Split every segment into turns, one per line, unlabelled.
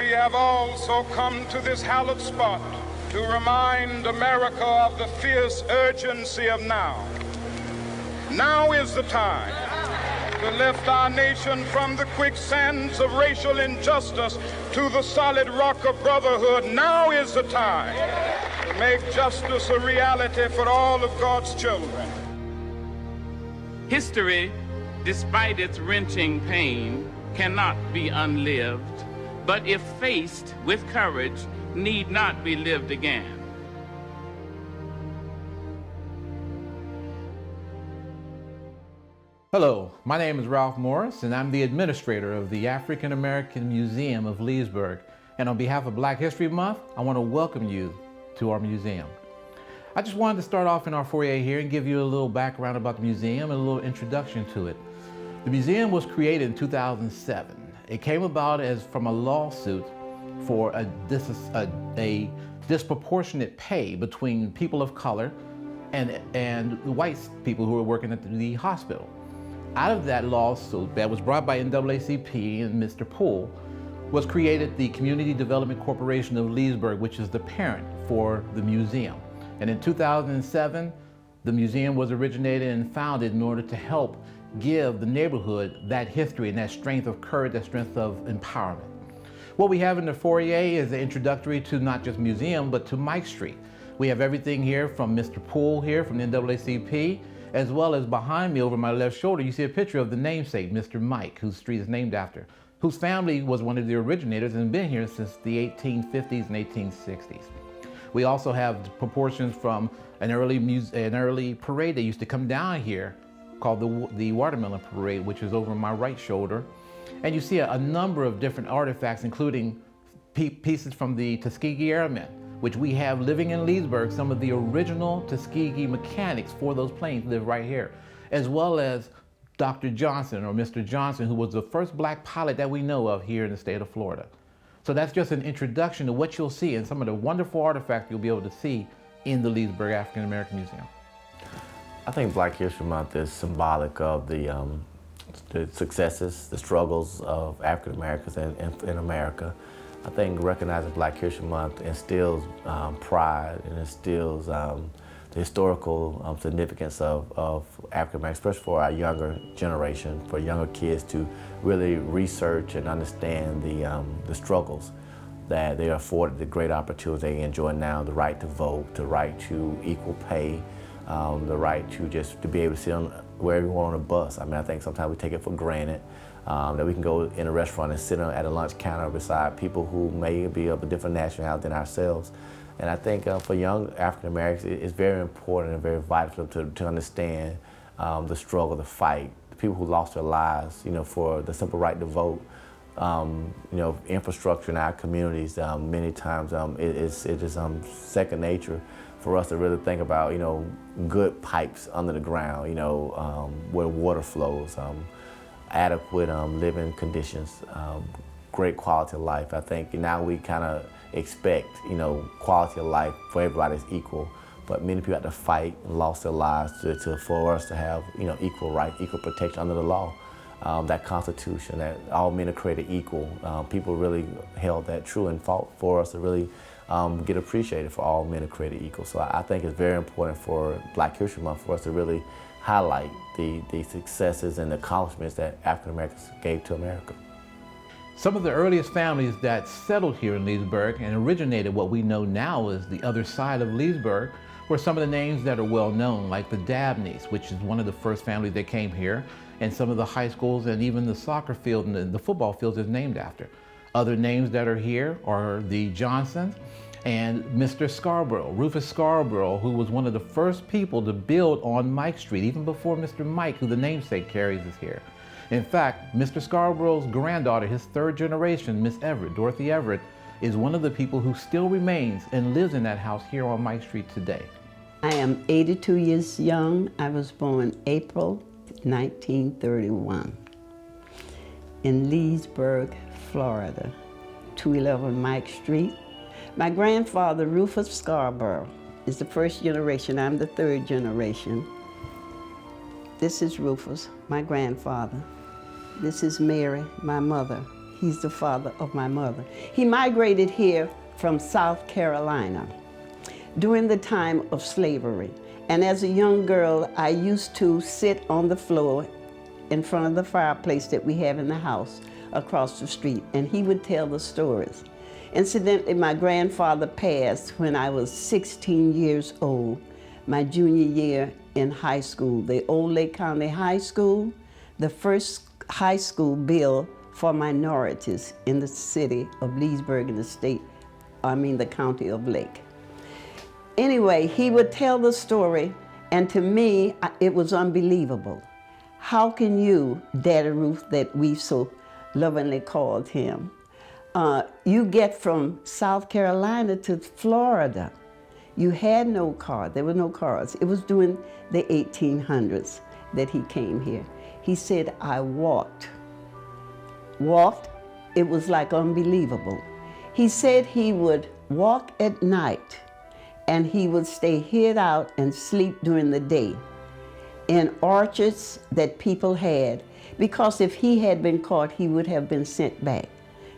We have also come to this hallowed spot to remind America of the fierce urgency of now. Now is the time to lift our nation from the quicksands of racial injustice to the solid rock of brotherhood. Now is the time to make justice a reality for all of God's children.
History, despite its wrenching pain, cannot be unlived, but if faced with courage, need not be lived again.
Hello, my name is Ralph Morris, and I'm the administrator of the African American Museum of Leesburg. And on behalf of Black History Month, I want to welcome you to our museum. I just wanted to start off in our foyer here and give you a little background about the museum and a little introduction to it. The museum was created in 2007. It came about as from a lawsuit for a disproportionate pay between people of color and white people who were working at the hospital. Out of that lawsuit that was brought by NAACP and Mr. Poole was created the Community Development Corporation of Leesburg, which is the parent for the museum. And in 2007, the museum was originated and founded in order to help give the neighborhood that history and that strength of courage, that strength of empowerment. What we have in the foyer is an introductory to not just museum, but to Mike Street. We have everything here from Mr. Poole here from the NAACP, as well as behind me over my left shoulder, you see a picture of the namesake, Mr. Mike, whose street is named after, whose family was one of the originators and been here since the 1850s and 1860s. We also have proportions from an early parade that used to come down here called the Watermelon Parade, which is over my right shoulder. And you see a number of different artifacts, including pieces from the Tuskegee Airmen, which we have living in Leesburg. Some of the original Tuskegee mechanics for those planes live right here, as well as Dr. Johnson, or Mr. Johnson, who was the first black pilot that we know of here in the state of Florida. So that's just an introduction to what you'll see and some of the wonderful artifacts you'll be able to see in the Leesburg African American Museum.
I think Black History Month is symbolic of the successes, the struggles of African Americans in America. I think recognizing Black History Month instills pride and instills the historical significance of African Americans, especially for our younger generation, for younger kids to really research and understand the struggles that they are afforded, the great opportunities they enjoy now, the right to vote, the right to equal pay, the right to be able to sit on wherever you want on a bus. I mean, I think sometimes we take it for granted that we can go in a restaurant and sit at a lunch counter beside people who may be of a different nationality than ourselves. And I think for young African Americans, it's very important and very vital to understand the struggle, the fight, the people who lost their lives, for the simple right to vote. Infrastructure in our communities, many times it is second nature for us to really think about, good pipes under the ground, where water flows, adequate living conditions, great quality of life. I think now we kind of expect, quality of life for everybody is equal, but many people have to fight and lost their lives for us to have, equal rights, equal protection under the law. That Constitution, that all men are created equal. People really held that true and fought for us to really get appreciated for all men are created equal. So I think it's very important for Black History Month for us to really highlight the successes and the accomplishments that African Americans gave to America.
Some of the earliest families that settled here in Leesburg and originated what we know now as the other side of Leesburg were some of the names that are well known, like the Dabneys, which is one of the first families that came here, and some of the high schools and even the soccer field and the football fields is named after. Other names that are here are the Johnsons and Mr. Scarborough, Rufus Scarborough, who was one of the first people to build on Mike Street, even before Mr. Mike, who the namesake carries, is here. In fact, Mr. Scarborough's granddaughter, his third generation, Miss Everett, Dorothy Everett, is one of the people who still remains and lives in that house here on Mike Street today.
I am 82 years young. I was born April 1931 in Leesburg, Florida, 211 Mike Street. My grandfather, Rufus Scarborough, is the first generation. I'm the third generation. This is Rufus, my grandfather. This is Mary, my mother. He's the father of my mother. He migrated here from South Carolina during the time of slavery. And as a young girl, I used to sit on the floor in front of the fireplace that we have in the house across the street, and he would tell the stories. Incidentally, my grandfather passed when I was 16 years old, my junior year in high school, the Old Lake County High School, the first high school built for minorities in the city of Leesburg in the county of Lake. Anyway, he would tell the story, and to me, it was unbelievable. How can you, Daddy Ruth, that we so lovingly called him, you get from South Carolina to Florida? You had no car, there were no cars. It was during the 1800s that he came here. He said, I walked. Walked, it was like unbelievable. He said he would walk at night and he would stay hid out and sleep during the day in orchards that people had, because if he had been caught, he would have been sent back.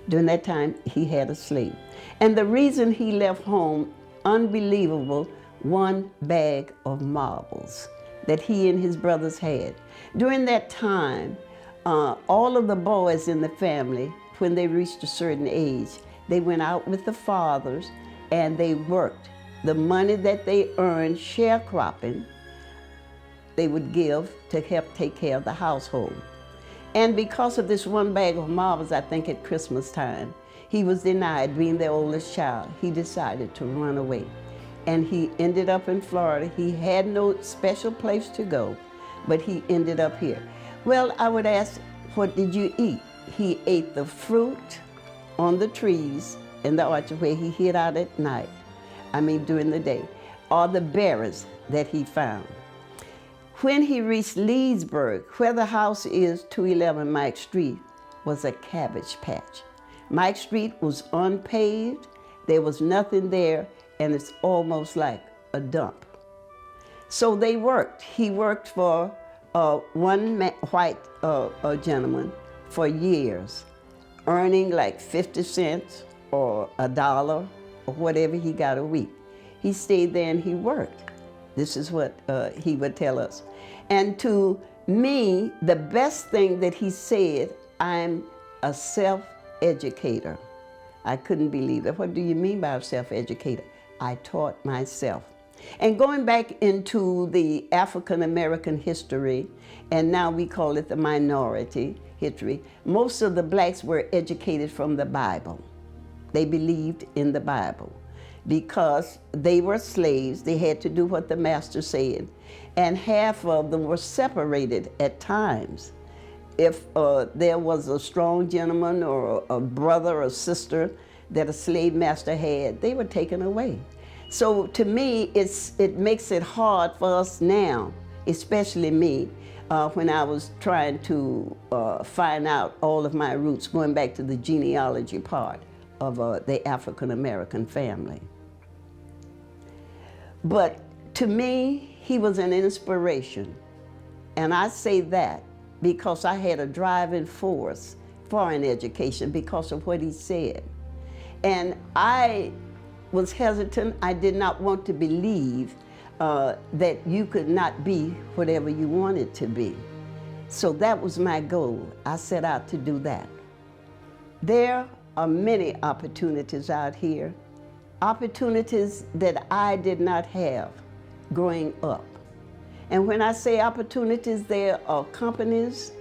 During that time, he had a slave. And the reason he left home, unbelievable, 1 bag of marbles that he and his brothers had. During that time, all of the boys in the family, when they reached a certain age, they went out with the fathers and they worked. The money that they earned sharecropping, they would give to help take care of the household. And because of this 1 bag of marbles, I think at Christmas time, he was denied being the oldest child. He decided to run away. And he ended up in Florida. He had no special place to go, but he ended up here. Well, I would ask, what did you eat? He ate the fruit on the trees in the orchard where he hid out at night, during the day, or the berries that he found. When he reached Leesburg, where the house is, 211 Mike Street, was a cabbage patch. Mike Street was unpaved, there was nothing there, and it's almost like a dump. So they worked. He worked for one white gentleman for years, earning like 50 cents or $1 or whatever he got a week. He stayed there and he worked. This is what he would tell us. And to me, the best thing that he said, I'm a self-educator. I couldn't believe it. What do you mean by a self-educator? I taught myself. And going back into the African-American history, and now we call it the minority history, most of the blacks were educated from the Bible. They believed in the Bible. Because they were slaves, they had to do what the master said. And half of them were separated at times. If there was a strong gentleman or a brother or sister that a slave master had, they were taken away. So to me, it makes it hard for us now, especially me, when I was trying to find out all of my roots, going back to the genealogy part of the African-American family. But to me, he was an inspiration. And I say that because I had a driving force for an education because of what he said. And I was hesitant. I did not want to believe that you could not be whatever you wanted to be. So that was my goal. I set out to do that. There are many opportunities out here, opportunities that I did not have growing up. And when I say opportunities, there are companies,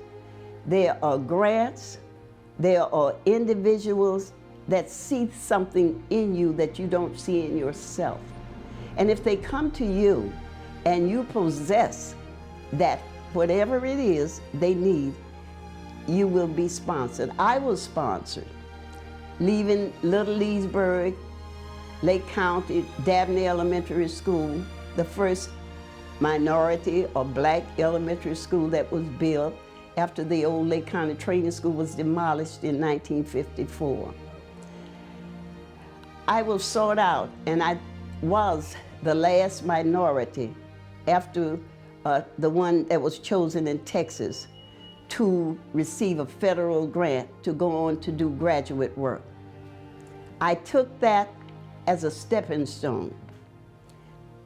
there are grants, there are individuals that see something in you that you don't see in yourself. And if they come to you and you possess that, whatever it is they need, you will be sponsored. I was sponsored. Leaving Little Leesburg, Lake County, Dabney Elementary School, the first minority or black elementary school that was built after the old Lake County Training School was demolished in 1954. I was sought out, and I was the last minority after the one that was chosen in Texas to receive a federal grant to go on to do graduate work. I took that as a stepping stone.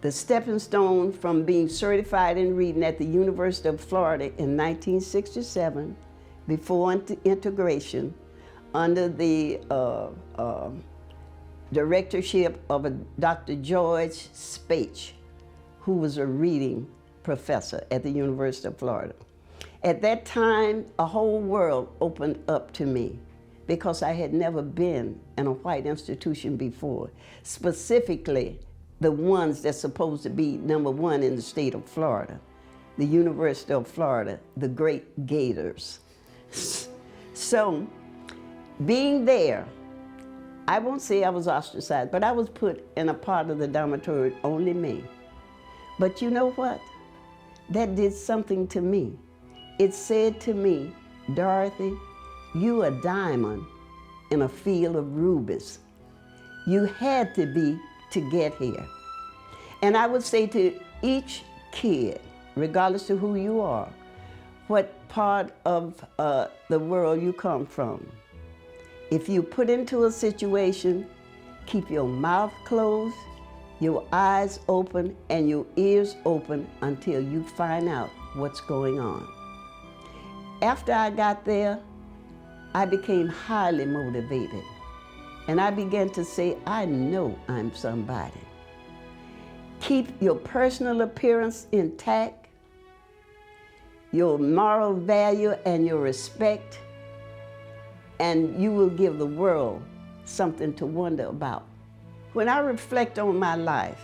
The stepping stone from being certified in reading at the University of Florida in 1967, before integration, under the directorship of Dr. George Spach, who was a reading professor at the University of Florida. At that time, a whole world opened up to me because I had never been in a white institution before, specifically the ones that's supposed to be #1 in the state of Florida, the University of Florida, the Great Gators. So, being there, I won't say I was ostracized, but I was put in a part of the dormitory, only me. But you know what? That did something to me. It said to me, Dorothy, you a diamond in a field of rubies. You had to be to get here. And I would say to each kid, regardless of who you are, what part of the world you come from, if you put into a situation, keep your mouth closed, your eyes open, and your ears open until you find out what's going on. After I got there, I became highly motivated. And I began to say, I know I'm somebody. Keep your personal appearance intact, your moral value and your respect, and you will give the world something to wonder about. When I reflect on my life,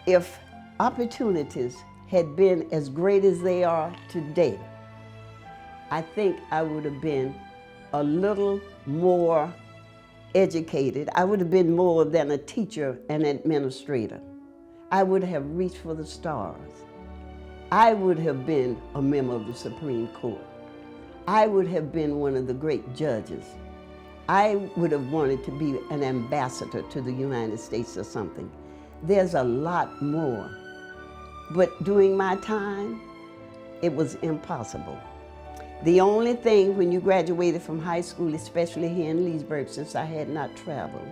if opportunities had been as great as they are today, I think I would have been a little more educated. I would have been more than a teacher and administrator. I would have reached for the stars. I would have been a member of the Supreme Court. I would have been one of the great judges. I would have wanted to be an ambassador to the United States or something. There's a lot more. But during my time, it was impossible. The only thing when you graduated from high school, especially here in Leesburg, since I had not traveled,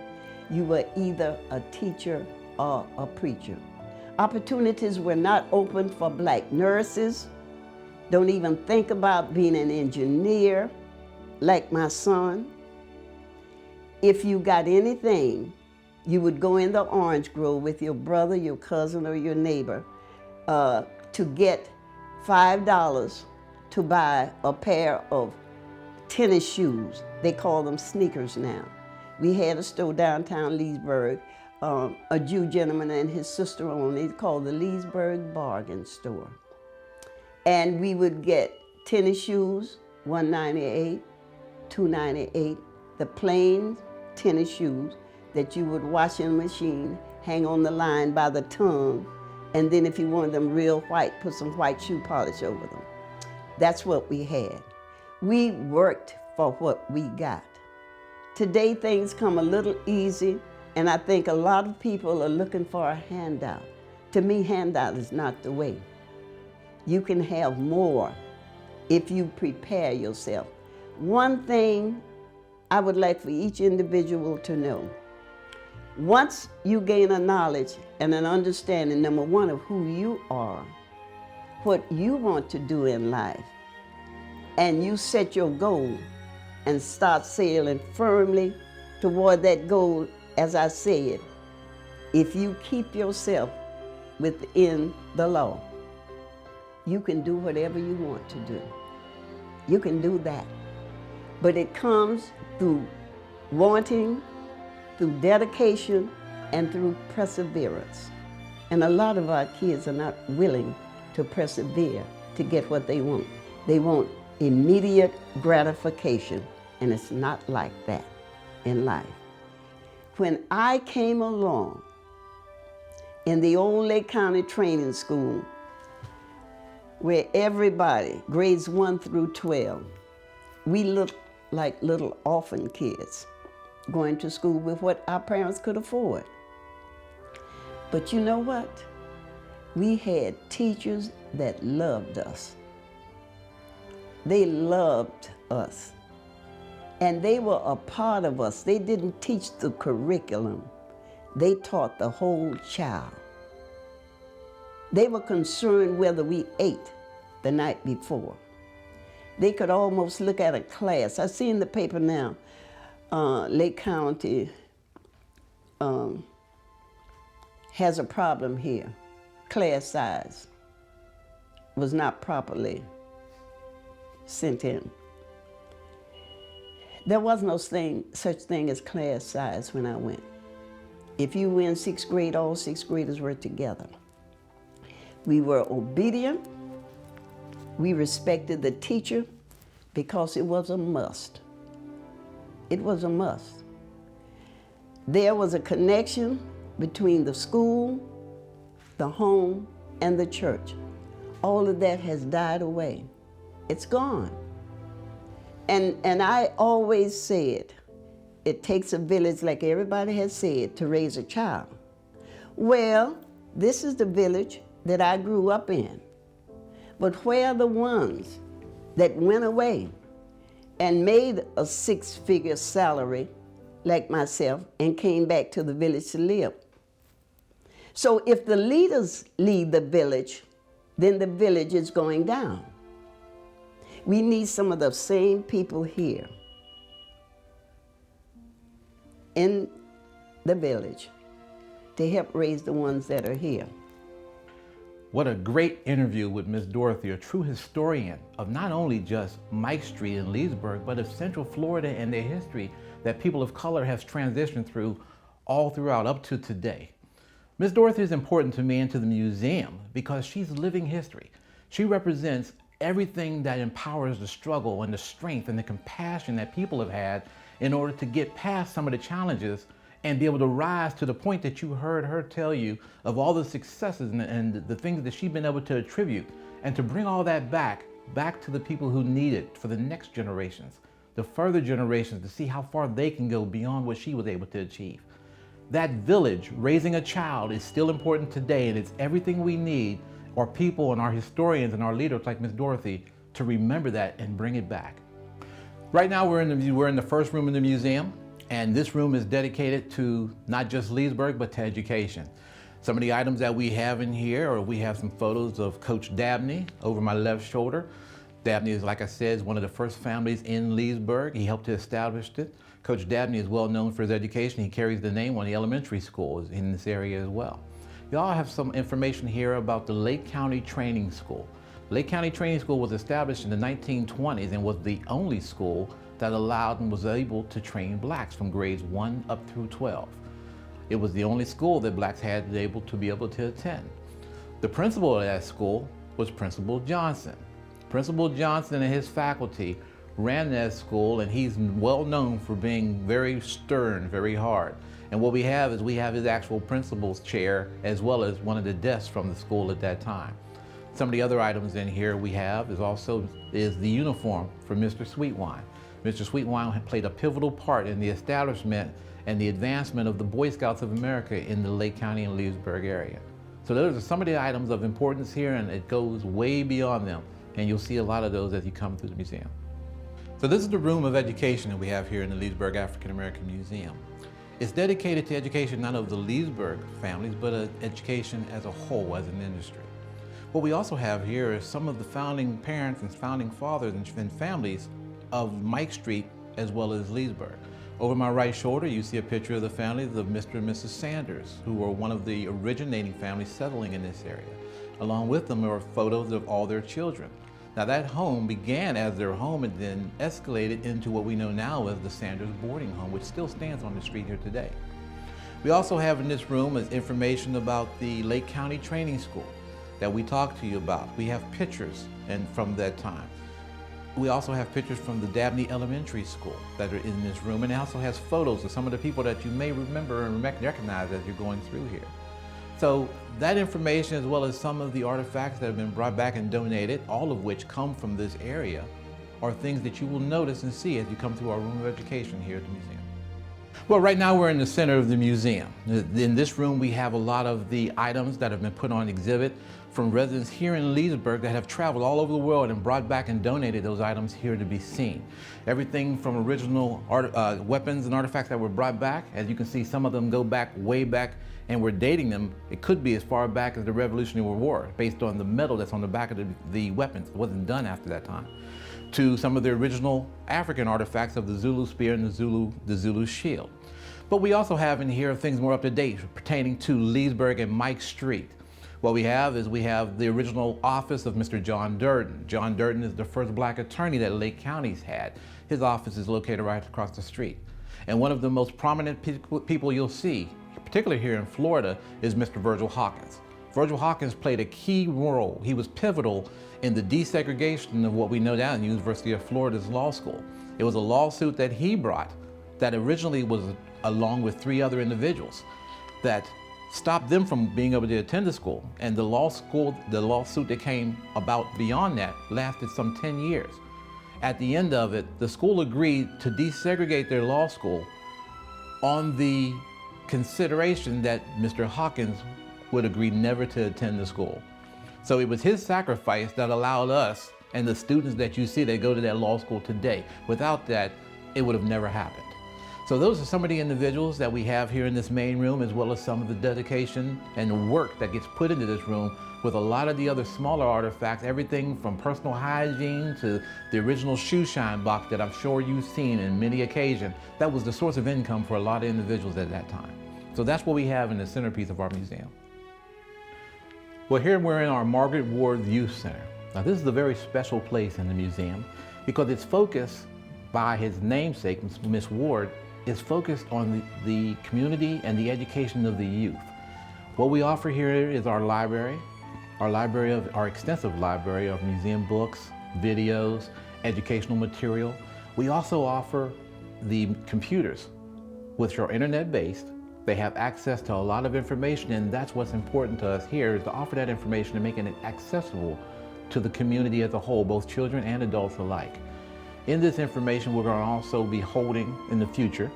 you were either a teacher or a preacher. Opportunities were not open for black nurses. Don't even think about being an engineer like my son. If you got anything, you would go in the orange grove with your brother, your cousin, or your neighbor to get $5 to buy a pair of tennis shoes. They call them sneakers now. We had a store downtown Leesburg, a Jew gentleman and his sister owned it, called the Leesburg Bargain Store. And we would get tennis shoes, $1.98, $2.98, the plain tennis shoes that you would wash in a machine, hang on the line by the tongue, and then if you wanted them real white, put some white shoe polish over them. That's what we had. We worked for what we got. Today things come a little easy, and I think a lot of people are looking for a handout. To me, handout is not the way. You can have more if you prepare yourself. One thing I would like for each individual to know, once you gain a knowledge and an understanding, #1, of who you are, what you want to do in life, and you set your goal and start sailing firmly toward that goal, as I said, if you keep yourself within the law, you can do whatever you want to do. You can do that. But it comes through wanting, through dedication, and through perseverance. And a lot of our kids are not willing to persevere to get what they want. They want immediate gratification, and it's not like that in life. When I came along in the old Lake County Training School, where everybody, grades 1 through 12, we looked like little orphan kids going to school with what our parents could afford. But you know what? We had teachers that loved us. they loved us. And they were a part of us. They didn't teach the curriculum. They taught the whole child. They were concerned whether we ate the night before. They could almost look at a class. I see in the paper now, Lake County has a problem here. Class size was not properly sent in. There was no such thing as class size when I went. If you were in 6th grade, all 6th graders were together. We were obedient. We respected the teacher because it was a must. It was a must. There was a connection between the school, the home, and the church. All of that has died away. It's gone. And I always said, it takes a village, like everybody has said, to raise a child. Well, this is the village that I grew up in. But where are the ones that went away and made a 6-figure salary like myself and came back to the village to live? So if the leaders lead the village, then the village is going down. We need some of the same people here in the village to help raise the ones that are here.
What a great interview with Miss Dorothy, a true historian of not only just Mike Street in Leesburg, but of Central Florida and their history that people of color have transitioned through all throughout up to today. Miss Dorothy is important to me and to the museum because she's living history. She represents everything that empowers the struggle and the strength and the compassion that people have had in order to get past some of the challenges and be able to rise to the point that you heard her tell you of all the successes and the things that she's been able to attribute, and to bring all that back to the people who need it for the next generations, the further generations, to see how far they can go beyond what she was able to achieve. That village, raising a child, is still important today, and it's everything we need, our people and our historians and our leaders like Miss Dorothy, to remember that and bring it back. Right now we're in the first room in the museum, and this room is dedicated to not just Leesburg, but to education. Some of the items that we have in here, or we have some photos of Coach Dabney over my left shoulder. Dabney is, like I said, is one of the first families in Leesburg. He helped to establish it. Coach Dabney is well known for his education. He carries the name on the elementary schools in this area as well. You all have some information here about the Lake County Training School. Lake County Training School was established in the 1920s and was the only school that allowed and was able to train blacks from grades 1 up through 12. It was the only school that blacks had been able to attend. The principal of that school was Principal Johnson. Principal Johnson and his faculty ran that school, and he's well known for being very stern, very hard. And what we have is his actual principal's chair, as well as one of the desks from the school at that time. Some of the other items in here we have is the uniform for Mr. Sweetwine. Mr. Sweetwine had played a pivotal part in the establishment and the advancement of the Boy Scouts of America in the Lake County and Leesburg area. So those are some of the items of importance here, and it goes way beyond them. And you'll see a lot of those as you come through the museum. So this is the room of education that we have here in the Leesburg African American Museum. It's dedicated to education not of the Leesburg families, but education as a whole, as an industry. What we also have here is some of the founding parents and founding fathers and families of Mike Street as well as Leesburg. Over my right shoulder, you see a picture of the families of Mr. and Mrs. Sanders, who were one of the originating families settling in this area. Along with them are photos of all their children. Now that home began as their home and then escalated into what we know now as the Sanders Boarding Home, which still stands on the street here today. We also have in this room is information about the Lake County Training School that we talked to you about. We have pictures from that time. We also have pictures from the Dabney Elementary School that are in this room, and it also has photos of some of the people that you may remember and recognize as you're going through here. So that information, as well as some of the artifacts that have been brought back and donated, all of which come from this area, are things that you will notice and see as you come through our room of education here at the museum. Well, right now we're in the center of the museum. In this room, we have a lot of the items that have been put on exhibit from residents here in Leesburg that have traveled all over the world and brought back and donated those items here to be seen. Everything from original weapons and artifacts that were brought back. As you can see, some of them go back, way back, and we're dating them. It could be as far back as the Revolutionary War, based on the metal that's on the back of the weapons. It wasn't done after that time. To some of the original African artifacts of the Zulu spear and the Zulu shield. But we also have in here things more up to date pertaining to Leesburg and Mike Street. What we have is we have the original office of Mr. John Durden. John Durden is the first black attorney that Lake County's had. His office is located right across the street. And one of the most prominent people you'll see, particularly here in Florida, is Mr. Virgil Hawkins. Virgil Hawkins played a key role. He was pivotal in the desegregation of what we know now in the University of Florida's law school. It was a lawsuit that he brought that originally was along with 3 other individuals that stopped them from being able to attend the school. And the lawsuit that came about beyond that lasted some 10 years. At the end of it, the school agreed to desegregate their law school on the consideration that Mr. Hawkins would agree never to attend the school. So it was his sacrifice that allowed us and the students that you see that go to that law school today. Without that, it would have never happened. So those are some of the individuals that we have here in this main room, as well as some of the dedication and the work that gets put into this room with a lot of the other smaller artifacts, everything from personal hygiene to the original shoe shine box that I'm sure you've seen in many occasions. That was the source of income for a lot of individuals at that time. So that's what we have in the centerpiece of our museum. Well, here we're in our Margaret Ward Youth Center. Now this is a very special place in the museum because it's focused by his namesake, Miss Ward, is focused on the community and the education of the youth. What we offer here is our extensive library of museum books, videos, educational material. We also offer the computers, which are internet-based. They have access to a lot of information, and that's what's important to us here, is to offer that information and making it accessible to the community as a whole, both children and adults alike. In this information, we're going to also be holding in the future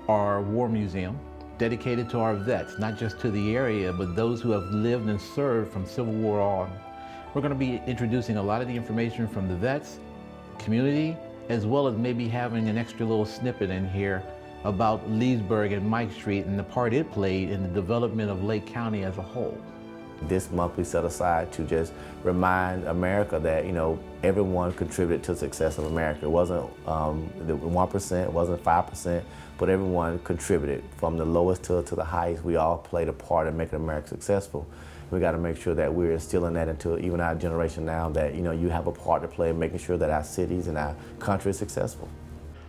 our war museum dedicated to our vets, not just to the area, but those who have lived and served from Civil War on. We're going to be introducing a lot of the information from the vets, community, as well as maybe having an extra little snippet in here about Leesburg and Mike Street and the part it played in the development of Lake County as a whole.
This month we set aside to just remind America that, everyone contributed to the success of America. It wasn't the 1%, it wasn't 5%, but everyone contributed. From the lowest to the highest, we all played a part in making America successful. We got to make sure that we're instilling that into even our generation now, that you have a part to play in making sure that our cities and our country is successful.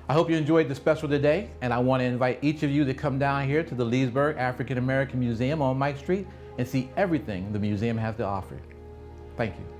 I hope you enjoyed the special today, and I want to invite each of you to come down here to the Leesburg African American Museum on Mike Street and see everything the museum has to offer. Thank you.